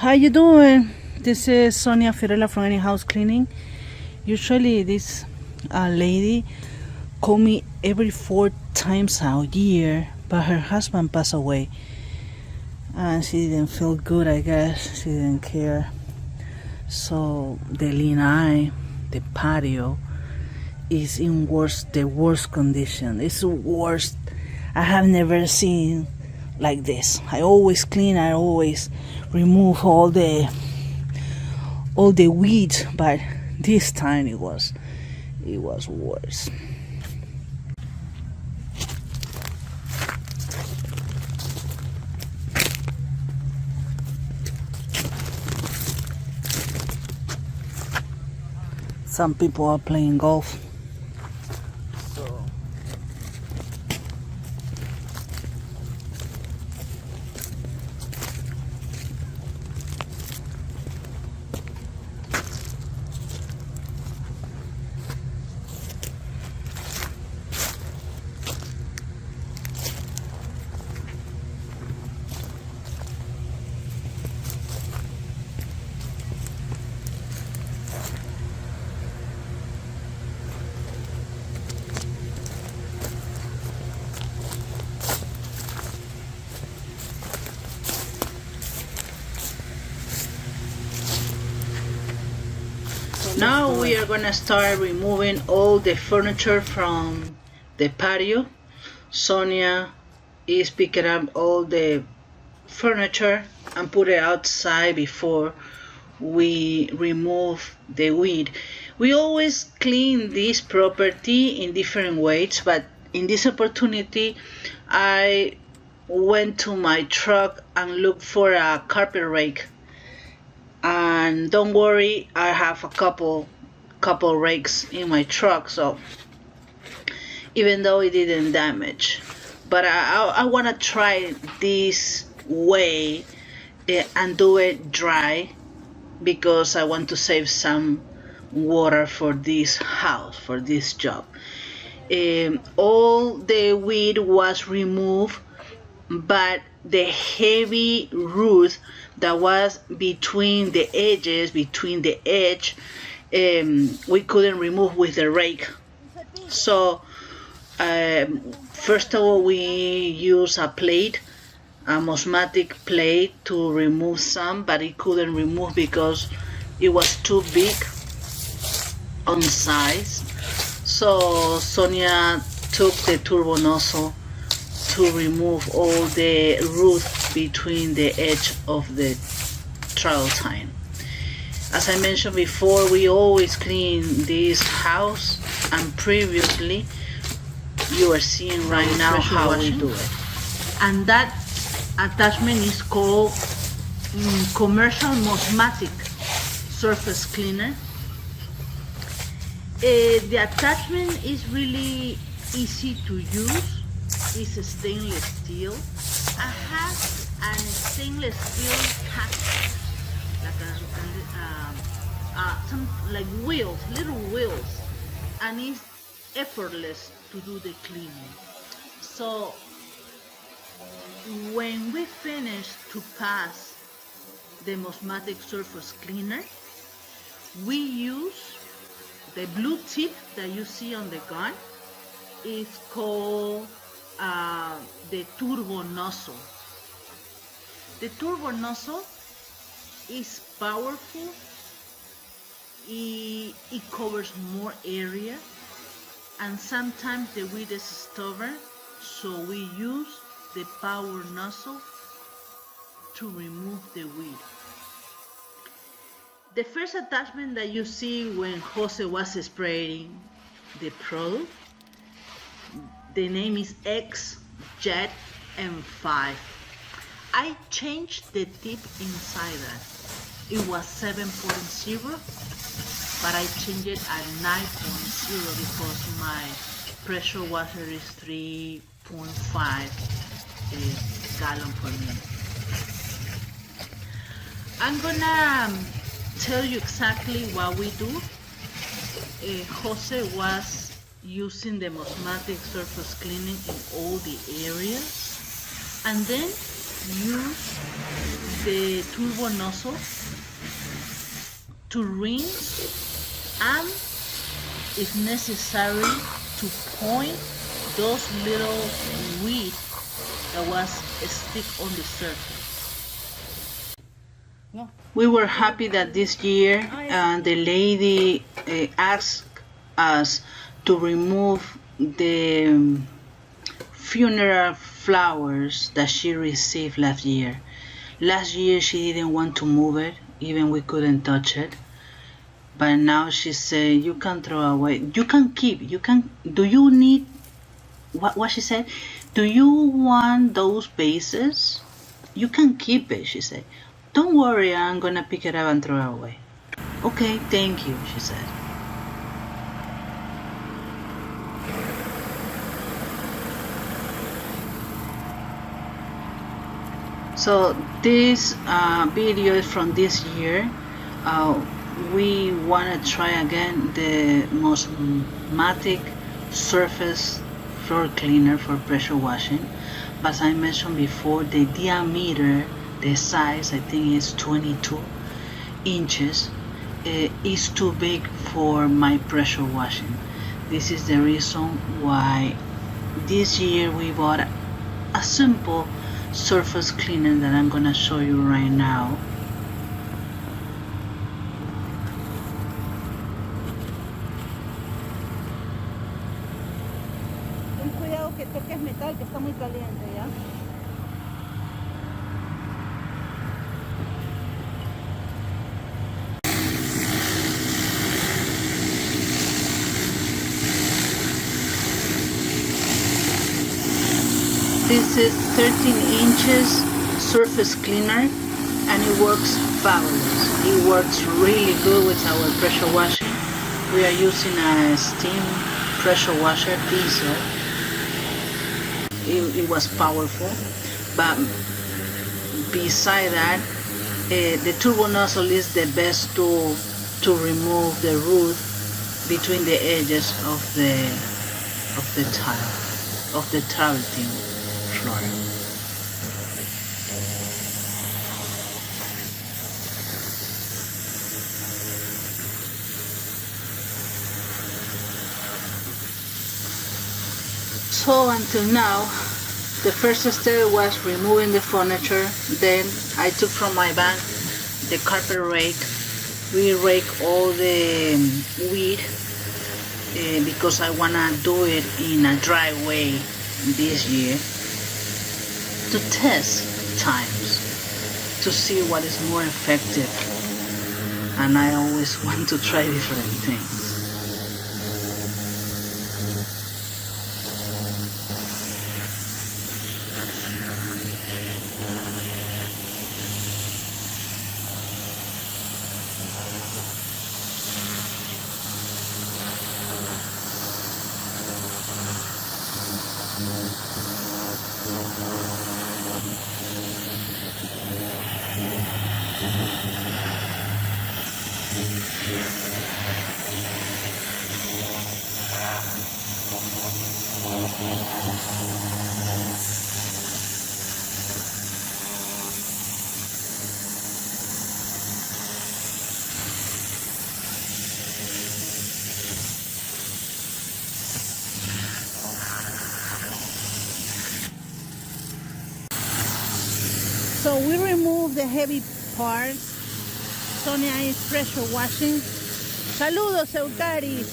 How you doing? This is Sonia Firela from Any House Cleaning. Usually this lady call me every 4 times a year, but her husband passed away and she didn't feel good, I guess. She didn't care. So the lanai, the patio, is in the worst condition. It's the worst. I have never seen like this. I always clean, I always remove all the weeds, but this time it was worse. Some people are playing golf. So now we are gonna start removing all the furniture from the patio. Sonia is picking up all the furniture and put it outside before we remove the weed. We always clean this property in different ways, but in this opportunity I went to my truck and looked for a carpet rake. And don't worry, I have a couple rakes in my truck, so even though it didn't damage, but I want to try this way and do it dry because I want to save some water for this house, for this job. All the weed was removed, but the heavy root that was between the edges, between the edge, we couldn't remove with the rake. So first of all, we use a plate, a Mosmatic plate, to remove some, but it couldn't remove because it was too big on size. So Sonia took the turbo nozzle to remove all the root between the edge of the travertine. As I mentioned before, we always clean this house, and previously you are seeing right now how we do it. And that attachment is called commercial Mosmatic surface cleaner. The attachment is really easy to use. It's a stainless steel. It has a stainless steel handle, like wheels, little wheels, and it's effortless to do the cleaning. So when we finish to pass the Mosmatic surface cleaner, we use the blue tip that you see on the gun. It's called the turbo nozzle. The turbo nozzle is powerful. It covers more area, and sometimes the weed is stubborn, so we use the power nozzle to remove the weed. The first attachment that you see when Jose was spraying the product, the name is X-Jet M5. I changed the tip inside that. It was 7.0, but I changed it at 9.0 because my pressure water is 3.5 gallon per minute. I'm gonna tell you exactly what we do. Jose was using the Mosmatic surface cleaning in all the areas, and then use the turbo nozzle to rinse and, if necessary, to point those little weed that was stick on the surface. We were happy that this year the lady asked us to remove the funeral flowers that she received last year. Last year she didn't want to move it, even we couldn't touch it. But now she said, you can throw away, you can keep, you can, do you need, what she said? Do you want those vases? You can keep it, she said. Don't worry, I'm gonna pick it up and throw it away. Okay, thank you, she said. So this video is from this year. We want to try again the Mosmatic surface floor cleaner for pressure washing. But as I mentioned before, the diameter, the size, I think is 22 inches, is too big for my pressure washing. This is the reason why this year we bought a simple surface cleaner that I'm gonna show you right now. Ten cuidado que toques metal, que está muy caliente, ¿ya? This is 13 inches surface cleaner and it works fabulous. It works really good with our pressure washing. We are using a steam pressure washer diesel. It was powerful, but beside that, the turbo nozzle is the best tool to remove the root between the edges of the tile, of the travertine floor. So until now, the first step was removing the furniture. Then I took from my bag the carpet rake. We rake all the weed because I wanna do it in a dry way this year to test times, to see what is more effective. And I always want to try different things. So we remove the heavy parts. Sonia is pressure washing. Saludos, Eucaris.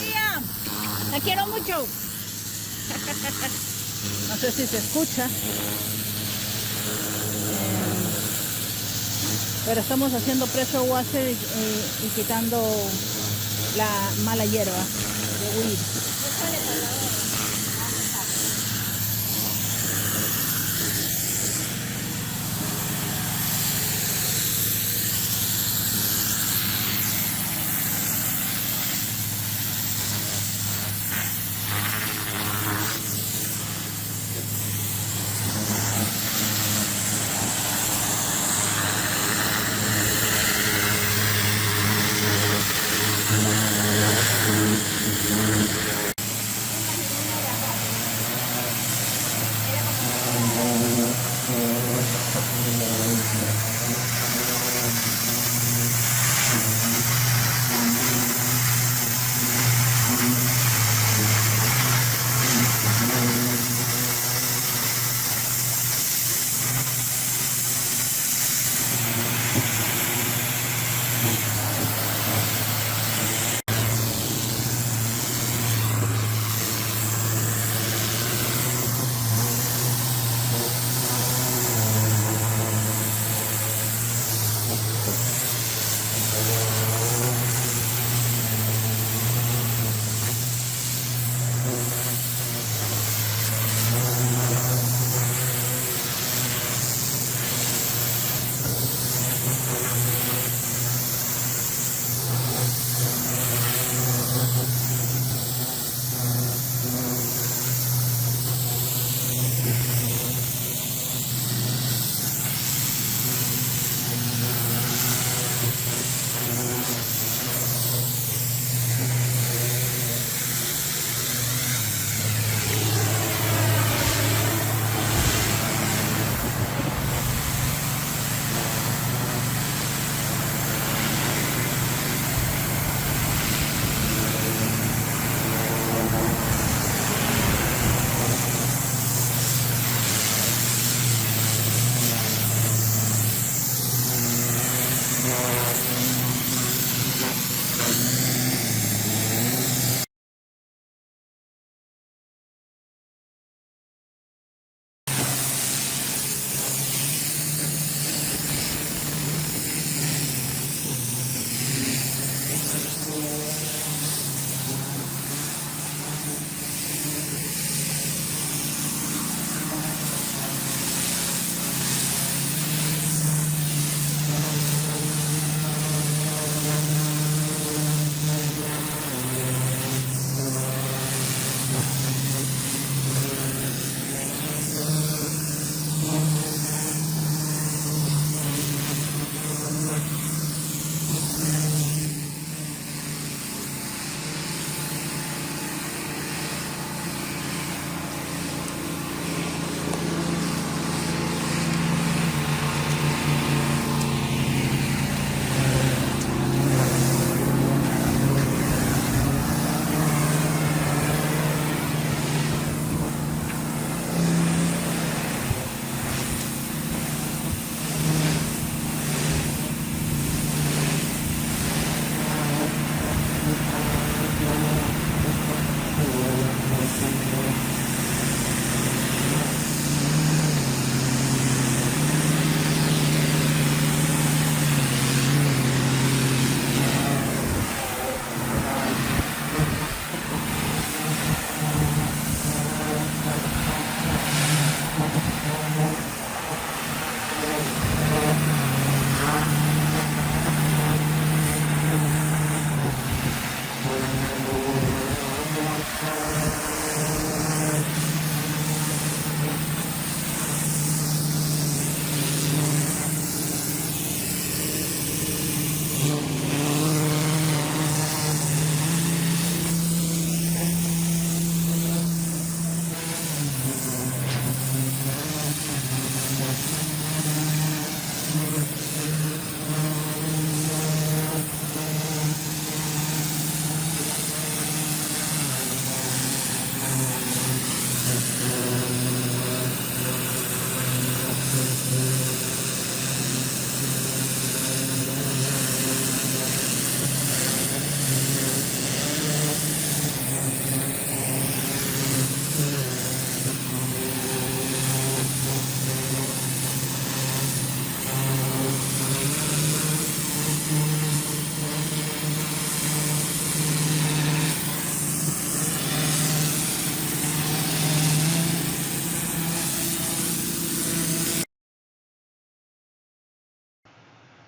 Tía, la quiero mucho. No sé si se escucha. Pero estamos haciendo pressure washer y quitando la mala hierba de weed.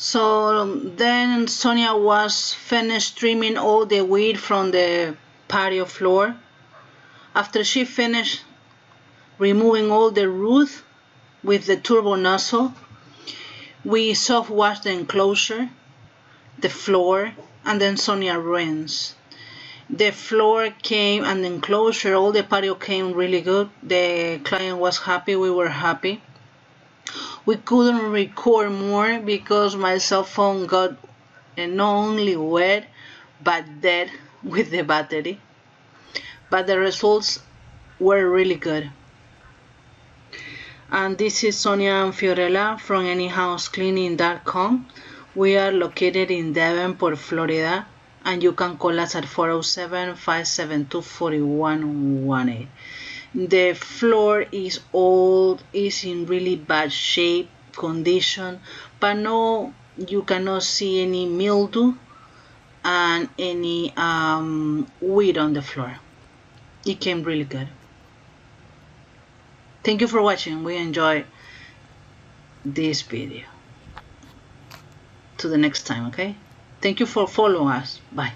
So then Sonia was finished trimming all the weed from the patio floor. After she finished removing all the root with the turbo nozzle, we soft washed the enclosure, the floor, and then Sonia rinsed. The floor came and the enclosure, all the patio came really good. The client was happy, we were happy. We couldn't record more because my cell phone got not only wet but dead with the battery. But the results were really good. And this is Sonia and Fiorella from anyhousecleaning.com. We are located in Davenport, Florida, and you can call us at 407-572-4118. The floor is old, is in really bad shape, condition, but no, you cannot see any mildew and any weed on the floor. It came really good. Thank you for watching. We enjoyed this video. To the next time, okay? Thank you for following us. Bye.